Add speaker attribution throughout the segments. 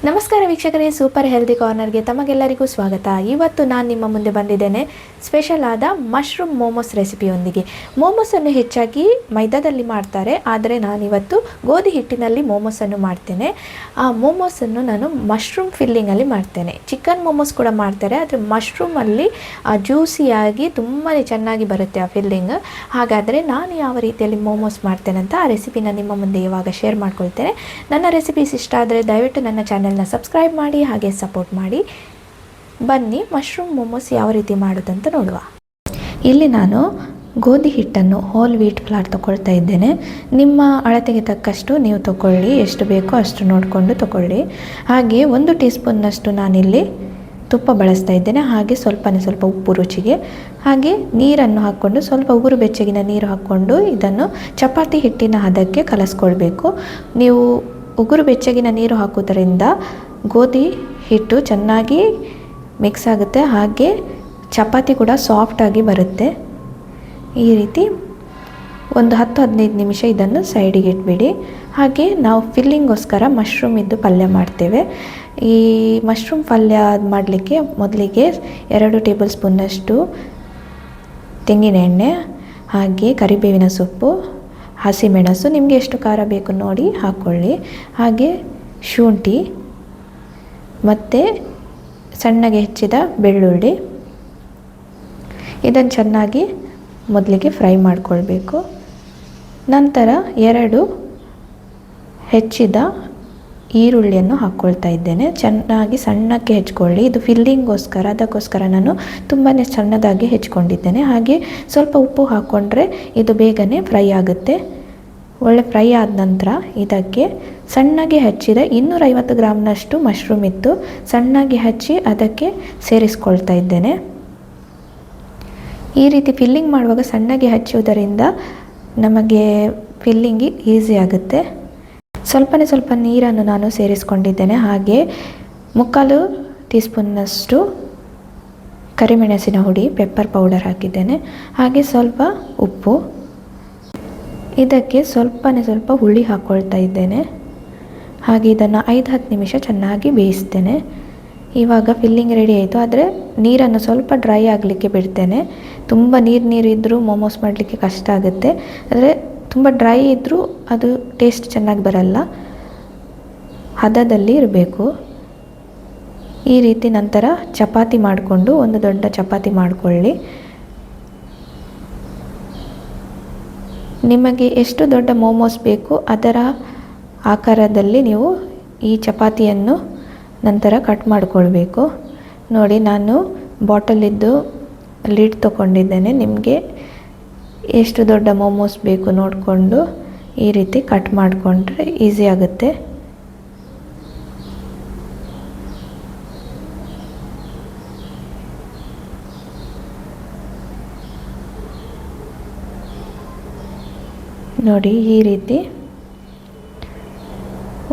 Speaker 1: ನಮಸ್ಕಾರ ವೀಕ್ಷಕರೇ, super healthy ಕಾರ್ನರ್ಗೆ ತಮಗೆಲ್ಲರಿಗೂ ಸ್ವಾಗತ. ಇವತ್ತು ನಾನು ನಿಮ್ಮ ಮುಂದೆ ಬಂದಿದ್ದೇನೆ ಸ್ಪೆಷಲ್ ಆದ ಮಶ್ರೂಮ್ ಮೋಮೋಸ್ ರೆಸಿಪಿಯೊಂದಿಗೆ. ಮೋಮೋಸನ್ನು ಹೆಚ್ಚಾಗಿ ಮೈದಾದಲ್ಲಿ ಮಾಡ್ತಾರೆ, ಆದರೆ ನಾನಿವತ್ತು ಗೋಧಿ ಹಿಟ್ಟಿನಲ್ಲಿ ಮೋಮೋಸನ್ನು ಮಾಡ್ತೇನೆ. ಆ ಮೋಮೋಸನ್ನು ನಾನು ಮಶ್ರೂಮ್ ಫಿಲ್ಲಿಂಗಲ್ಲಿ ಮಾಡ್ತೇನೆ. ಚಿಕನ್ ಮೋಮೋಸ್ ಕೂಡ ಮಾಡ್ತಾರೆ, ಆದರೆ ಮಶ್ರೂಮಲ್ಲಿ ಜ್ಯೂಸಿಯಾಗಿ ತುಂಬಾ ಚೆನ್ನಾಗಿ ಬರುತ್ತೆ ಆ ಫಿಲ್ಲಿಂಗ್. ಹಾಗಾದರೆ ನಾನು ಯಾವ ರೀತಿಯಲ್ಲಿ ಮೋಮೋಸ್ ಮಾಡ್ತೇನೆ ಅಂತ ಆ ರೆಸಿಪಿನ ನಿಮ್ಮ ಮುಂದೆ ಇವಾಗ ಶೇರ್ ಮಾಡ್ಕೊಳ್ತೇನೆ. ನನ್ನ ರೆಸಿಪೀಸ್ ಇಷ್ಟ ಆದರೆ ದಯವಿಟ್ಟು ನನ್ನ ಚಾನೆಲ್ನ ಸಬ್ಸ್ಕ್ರೈಬ್ ಮಾಡಿ, ಹಾಗೆ ಸಪೋರ್ಟ್ ಮಾಡಿ. ಬನ್ನಿ ಮಶ್ರೂಮ್ ಮೋಮೋಸ್ ಯಾವ ರೀತಿ ಮಾಡೋದಂತ ನೋಡುವ. ಇಲ್ಲಿ ನಾನು ಗೋಧಿ ಹಿಟ್ಟನ್ನು ಹೋಲ್ ವೀಟ್ ಫ್ಲಾರ್ ತಗೊಳ್ತಾ ಇದ್ದೇನೆ. ನಿಮ್ಮ ಅಳತೆಗೆ ತಕ್ಕಷ್ಟು ನೀವು ತಗೊಳ್ಳಿ, ಎಷ್ಟು ಬೇಕೋ ಅಷ್ಟು ನೋಡಿಕೊಂಡು ತಗೊಳ್ಳಿ. ಹಾಗೆ 1 ಟೀ ಸ್ಪೂನ್ನಷ್ಟು ನಾನಿಲ್ಲಿ ತುಪ್ಪ ಬಳಸ್ತಾ ಇದ್ದೇನೆ. ಹಾಗೆ ಸ್ವಲ್ಪ ಉಪ್ಪು ರುಚಿಗೆ. ಹಾಗೆ ನೀರನ್ನು ಹಾಕ್ಕೊಂಡು ಸ್ವಲ್ಪ ಉಗುರು ಬೆಚ್ಚಗಿನ ನೀರು ಹಾಕ್ಕೊಂಡು ಇದನ್ನು ಚಪಾತಿ ಹಿಟ್ಟಿನ ಹದಕ್ಕೆ ಕಲಸ್ಕೊಳ್ಬೇಕು. ನೀವು ಉಗುರು ಬೆಚ್ಚಗಿನ ನೀರು ಹಾಕೋದ್ರಿಂದ ಗೋಧಿ ಹಿಟ್ಟು ಚೆನ್ನಾಗಿ ಮಿಕ್ಸ್ ಆಗುತ್ತೆ, ಹಾಗೆ ಚಪಾತಿ ಕೂಡ ಸಾಫ್ಟಾಗಿ ಬರುತ್ತೆ. ಈ ರೀತಿ ಒಂದು 10-15 ನಿಮಿಷ ಇದನ್ನು ಸೈಡಿಗೆ ಇಟ್ಬಿಡಿ. ಹಾಗೆ ನಾವು ಫಿಲ್ಲಿಂಗೋಸ್ಕರ ಮಶ್ರೂಮ್ ಇದ್ದು ಪಲ್ಯ ಮಾಡ್ತೇವೆ. ಈ ಮಶ್ರೂಮ್ ಪಲ್ಯ ಮಾಡಲಿಕ್ಕೆ ಮೊದಲಿಗೆ 2 ಟೇಬಲ್ ಸ್ಪೂನ್ನಷ್ಟು ತೆಂಗಿನ ಎಣ್ಣೆ, ಹಾಗೆ ಕರಿಬೇವಿನ ಸೊಪ್ಪು, ಹಸಿಮೆಣಸು, ನಿಮಗೆ ಎಷ್ಟು ಖಾರ ಬೇಕು ನೋಡಿ ಹಾಕ್ಕೊಳ್ಳಿ. ಹಾಗೆ ಶುಂಠಿ ಮತ್ತು ಸಣ್ಣಗೆ ಹೆಚ್ಚಿದ ಬೆಳ್ಳುಳ್ಳಿ, ಇದನ್ನು ಚೆನ್ನಾಗಿ ಮೊದಲಿಗೆ ಫ್ರೈ ಮಾಡಿಕೊಳ್ಬೇಕು. ನಂತರ 2 ಹೆಚ್ಚಿದ ಈರುಳ್ಳಿಯನ್ನು ಹಾಕ್ಕೊಳ್ತಾ ಇದ್ದೇನೆ. ಚೆನ್ನಾಗಿ ಸಣ್ಣಕ್ಕೆ ಹೆಚ್ಕೊಳ್ಳಿ, ಇದು ಫಿಲ್ಲಿಂಗೋಸ್ಕರ, ಅದಕ್ಕೋಸ್ಕರ ನಾನು ತುಂಬಾ ಸಣ್ಣದಾಗಿ ಹೆಚ್ಕೊಂಡಿದ್ದೇನೆ. ಹಾಗೆ ಸ್ವಲ್ಪ ಉಪ್ಪು ಹಾಕ್ಕೊಂಡ್ರೆ ಇದು ಬೇಗನೆ ಫ್ರೈ ಆಗುತ್ತೆ. ಒಳ್ಳೆ ಫ್ರೈ ಆದ ನಂತರ ಇದಕ್ಕೆ ಸಣ್ಣಗೆ ಹಚ್ಚಿದ 250 ಗ್ರಾಮ್ನಷ್ಟು ಮಶ್ರೂಮ್ ಇತ್ತು, ಸಣ್ಣಗೆ ಹಚ್ಚಿ ಅದಕ್ಕೆ ಸೇರಿಸ್ಕೊಳ್ತಾ ಇದ್ದೇನೆ. ಈ ರೀತಿ ಫಿಲ್ಲಿಂಗ್ ಮಾಡುವಾಗ ಸಣ್ಣಗೆ ಹಚ್ಚುವುದರಿಂದ ನಮಗೆ ಫಿಲ್ಲಿಂಗ್ ಈಸಿ ಆಗುತ್ತೆ. ಸ್ವಲ್ಪ ನೀರನ್ನು ನಾನು ಸೇರಿಸ್ಕೊಂಡಿದ್ದೇನೆ. ಹಾಗೆ 3/4 ಟೀ ಸ್ಪೂನ್ನಷ್ಟು ಕರಿಮೆಣಸಿನ ಹುಡಿ, ಪೆಪ್ಪರ್ ಪೌಡರ್ ಹಾಕಿದ್ದೇನೆ. ಹಾಗೆ ಸ್ವಲ್ಪ ಉಪ್ಪು, ಇದಕ್ಕೆ ಸ್ವಲ್ಪ ಹುಳಿ ಹಾಕ್ಕೊಳ್ತಾ ಇದ್ದೇನೆ. ಹಾಗೆ ಇದನ್ನು 5-10 ನಿಮಿಷ ಚೆನ್ನಾಗಿ ಬೇಯಿಸ್ತೇನೆ. ಇವಾಗ ಫಿಲ್ಲಿಂಗ್ ರೆಡಿ ಆಯಿತು, ಆದರೆ ನೀರನ್ನು ಸ್ವಲ್ಪ ಡ್ರೈ ಆಗಲಿಕ್ಕೆ ಬಿಡ್ತೇನೆ. ತುಂಬ ನೀರು ಇದ್ದರೂ ಮೋಮೋಸ್ ಮಾಡಲಿಕ್ಕೆ ಕಷ್ಟ ಆಗುತ್ತೆ, ಆದರೆ ತುಂಬ ಡ್ರೈ ಇದ್ದರೂ ಅದು ಟೇಸ್ಟ್ ಚೆನ್ನಾಗಿ ಬರಲ್ಲ. ಹದದಲ್ಲಿ ಇರಬೇಕು. ಈ ರೀತಿ ನಂತರ ಚಪಾತಿ ಮಾಡಿಕೊಂಡು ಒಂದು ದೊಡ್ಡ ಚಪಾತಿ ಮಾಡಿಕೊಳ್ಳಿ. ನಿಮಗೆ ಎಷ್ಟು ದೊಡ್ಡ ಮೋಮೋಸ್ ಬೇಕು ಅದರ ಆಕಾರದಲ್ಲಿ ನೀವು ಈ ಚಪಾತಿಯನ್ನು ನಂತರ ಕಟ್ ಮಾಡಿಕೊಳ್ಬೇಕು. ನೋಡಿ, ನಾನು ಬಾಟಲಿದ್ದು ಲಿಡ್ ತೊಗೊಂಡಿದ್ದೇನೆ. ನಿಮಗೆ ಎಷ್ಟು ದೊಡ್ಡ ಮೋಮೋಸ್ ಬೇಕು ನೋಡಿಕೊಂಡು ಈ ರೀತಿ ಕಟ್ ಮಾಡಿಕೊಂಡ್ರೆ ಈಸಿ ಆಗುತ್ತೆ. ನೋಡಿ, ಈ ರೀತಿ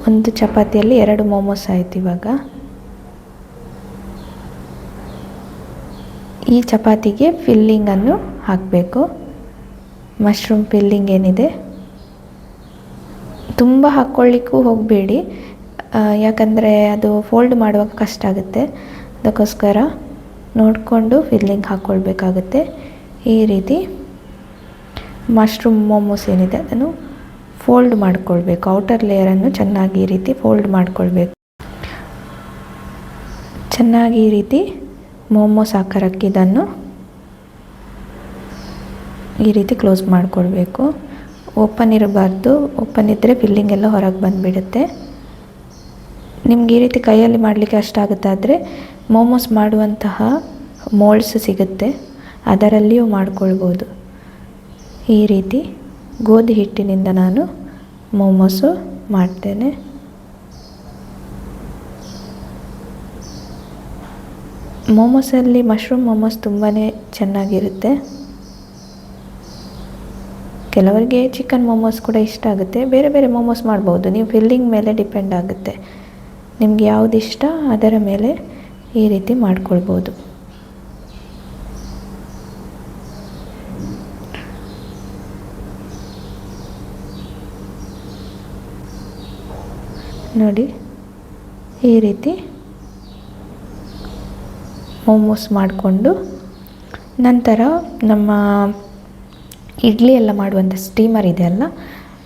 Speaker 1: ಒಂದು ಚಪಾತಿಯಲ್ಲಿ 2 ಮೋಮೋಸ್ ಆಯಿತು. ಇವಾಗ ಈ ಚಪಾತಿಗೆ ಫಿಲ್ಲಿಂಗನ್ನು ಹಾಕಬೇಕು. ಮಶ್ರೂಮ್ ಫಿಲ್ಲಿಂಗ್ ಏನಿದೆ ತುಂಬ ಹಾಕ್ಕೊಳ್ಳಿಕ್ಕೂ ಹೋಗಬೇಡಿ, ಯಾಕಂದರೆ ಅದು ಫೋಲ್ಡ್ ಮಾಡುವಾಗ ಕಷ್ಟ ಆಗುತ್ತೆ. ಅದಕ್ಕೋಸ್ಕರ ನೋಡಿಕೊಂಡು ಫಿಲ್ಲಿಂಗ್ ಹಾಕ್ಕೊಳ್ಬೇಕಾಗುತ್ತೆ. ಈ ರೀತಿ ಮಶ್ರೂಮ್ ಮೋಮೋಸ್ ಏನಿದೆ ಅದನ್ನು ಫೋಲ್ಡ್ ಮಾಡಿಕೊಳ್ಬೇಕು. ಔಟರ್ ಲೇಯರನ್ನು ಚೆನ್ನಾಗಿ ಈ ರೀತಿ ಫೋಲ್ಡ್ ಮಾಡಿಕೊಳ್ಬೇಕು. ಚೆನ್ನಾಗಿ ಈ ರೀತಿ ಮೋಮೋಸ್ ಆಕಾರಕ್ಕೆ ಇದನ್ನು ಈ ರೀತಿ ಕ್ಲೋಸ್ ಮಾಡಿಕೊಳ್ಬೇಕು. ಓಪನ್ ಇರಬಾರ್ದು, ಓಪನ್ ಇದ್ದರೆ ಫಿಲ್ಲಿಂಗ್ ಎಲ್ಲ ಹೊರಗೆ ಬಂದುಬಿಡುತ್ತೆ. ನಿಮ್ಗೆ ಈ ರೀತಿ ಕೈಯಲ್ಲಿ ಮಾಡಲಿಕ್ಕೆ ಅಷ್ಟಾಗುತ್ತಾದರೆ ಮೋಮೋಸ್ ಮಾಡುವಂತಹ ಮೋಲ್ಡ್ಸ್ ಸಿಗುತ್ತೆ, ಅದರಲ್ಲಿಯೂ ಮಾಡಿಕೊಳ್ಬೋದು. ಈ ರೀತಿ ಗೋಧಿ ಹಿಟ್ಟಿನಿಂದ ನಾನು ಮೋಮೋಸು ಮಾಡ್ತೇನೆ. ಮೋಮೋಸಲ್ಲಿ ಮಶ್ರೂಮ್ ಮೋಮೋಸ್ ತುಂಬಾ ಚೆನ್ನಾಗಿರುತ್ತೆ. ಕೆಲವರಿಗೆ ಚಿಕನ್ ಮೋಮೋಸ್ ಕೂಡ ಇಷ್ಟ ಆಗುತ್ತೆ. ಬೇರೆ ಬೇರೆ ಮೋಮೋಸ್ ಮಾಡ್ಬೋದು, ನೀವು ಫಿಲ್ಲಿಂಗ್ ಮೇಲೆ ಡಿಪೆಂಡ್ ಆಗುತ್ತೆ. ನಿಮ್ಗೆ ಯಾವುದು ಇಷ್ಟ ಅದರ ಮೇಲೆ ಈ ರೀತಿ ಮಾಡ್ಕೊಳ್ಬೋದು. ನೋಡಿ, ಈ ರೀತಿ ಮೋಮೋಸ್ ಮಾಡಿಕೊಂಡು ನಂತರ ನಮ್ಮ ಇಡ್ಲಿ ಎಲ್ಲ ಮಾಡುವಂಥ ಸ್ಟೀಮರ್ ಇದೆಯಲ್ಲ,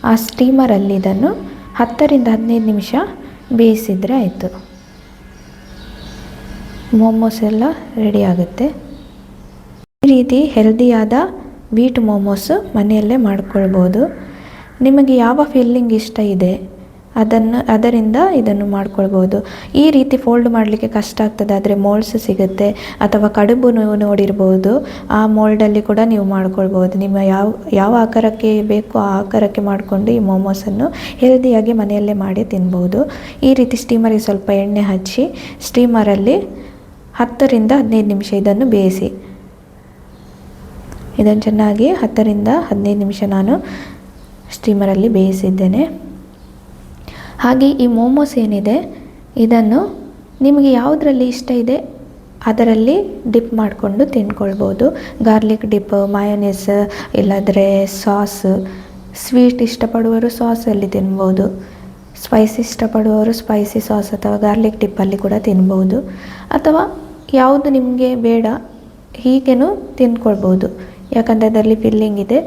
Speaker 1: ಆ ಸ್ಟೀಮರಲ್ಲಿ ಇದನ್ನು 10 ರಿಂದ 15 ನಿಮಿಷ ಬೇಯಿಸಿದರೆ ಆಯಿತು. ಮೋಮೋಸ್ ಎಲ್ಲ ರೆಡಿ ಆಗುತ್ತೆ. ಈ ರೀತಿ ಹೆಲ್ದಿಯಾದ ವೀಟ್ ಮೋಮೋಸ್ ಮನೆಯಲ್ಲೇ ಮಾಡ್ಕೊಳ್ಬೋದು. ನಿಮಗೆ ಯಾವ ಫಿಲ್ಲಿಂಗ್ ಇಷ್ಟ ಇದೆ ಅದರಿಂದ ಇದನ್ನು ಮಾಡ್ಕೊಳ್ಬೋದು. ಈ ರೀತಿ ಫೋಲ್ಡ್ ಮಾಡಲಿಕ್ಕೆ ಕಷ್ಟ ಆಗ್ತದೆ, ಆದರೆ ಮೋಲ್ಡ್ಸ್ ಸಿಗುತ್ತೆ, ಅಥವಾ ಕಡುಬು ನೋಡಿರ್ಬೋದು, ಆ ಮೋಲ್ಡಲ್ಲಿ ಕೂಡ ನೀವು ಮಾಡ್ಕೊಳ್ಬೋದು. ನಿಮ್ಮ ಯಾವ ಆಕಾರಕ್ಕೆ ಬೇಕೋ ಆ ಆಕಾರಕ್ಕೆ ಮಾಡಿಕೊಂಡು ಈ ಮೋಮೋಸನ್ನು ಹೆಲ್ದಿಯಾಗಿ ಮನೆಯಲ್ಲೇ ಮಾಡಿ ತಿನ್ಬೋದು. ಈ ರೀತಿ ಸ್ಟೀಮರಿಗೆ ಸ್ವಲ್ಪ ಎಣ್ಣೆ ಹಚ್ಚಿ ಸ್ಟೀಮರಲ್ಲಿ 10 ರಿಂದ 15 ನಿಮಿಷ ಇದನ್ನು ಬೇಯಿಸಿ. ಇದನ್ನು ಚೆನ್ನಾಗಿ 10 ರಿಂದ 15 ನಿಮಿಷ ನಾನು ಸ್ಟೀಮರಲ್ಲಿ ಬೇಯಿಸಿದ್ದೇನೆ. ಹಾಗೆ ಈ ಮೋಮೋಸ್ ಏನಿದೆ ಇದನ್ನು ನಿಮಗೆ ಯಾವುದರಲ್ಲಿ ಇಷ್ಟ ಇದೆ ಅದರಲ್ಲಿ ಡಿಪ್ ಮಾಡಿಕೊಂಡು ತಿನ್ಕೊಳ್ಬೋದು. ಗಾರ್ಲಿಕ್ ಡಿಪ್, ಮಯೋನೀಸ್, ಇಲ್ಲಾಂದರೆ ಸಾಸ್. ಸ್ವೀಟ್ ಇಷ್ಟಪಡುವವರು ಸಾಸಲ್ಲಿ ತಿನ್ಬೋದು, ಸ್ಪೈಸಿ ಇಷ್ಟಪಡುವವರು ಸ್ಪೈಸಿ ಸಾಸ್ ಅಥವಾ ಗಾರ್ಲಿಕ್ ಡಿಪ್ಪಲ್ಲಿ ಕೂಡ ತಿನ್ಬೋದು, ಅಥವಾ ಯಾವುದು ನಿಮಗೆ ಬೇಡ ಹೀಗೇನೂ ತಿನ್ಕೊಳ್ಬೋದು. ಯಾಕಂದರೆ ಅದರಲ್ಲಿ ಫಿಲ್ಲಿಂಗ್ ಇದೆ.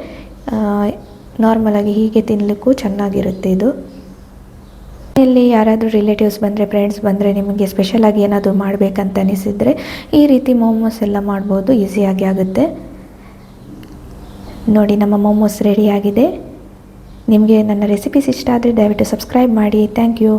Speaker 1: ನಾರ್ಮಲಾಗಿ ಹೀಗೆ ತಿನ್ನಲಿಕ್ಕೂ ಚೆನ್ನಾಗಿರುತ್ತೆ ಇದು. ಇಲ್ಲಿ ಯಾರಾದರೂ ರಿಲೇಟಿವ್ಸ್ ಬಂದರೆ, ಫ್ರೆಂಡ್ಸ್ ಬಂದರೆ, ನಿಮಗೆ ಸ್ಪೆಷಲಾಗಿ ಏನಾದರೂ ಮಾಡಬೇಕಂತ ಅನಿಸಿದರೆ ಈ ರೀತಿ ಮೋಮೋಸ್ ಎಲ್ಲ ಮಾಡ್ಬೋದು, ಈಸಿಯಾಗಿ ಆಗುತ್ತೆ. ನೋಡಿ, ನಮ್ಮ ಮೋಮೋಸ್ ರೆಡಿಯಾಗಿದೆ. ನಿಮಗೆ ನನ್ನ ರೆಸಿಪೀಸ್ ಇಷ್ಟ ಆದರೆ ದಯವಿಟ್ಟು ಸಬ್ಸ್ಕ್ರೈಬ್ ಮಾಡಿ. Thank you.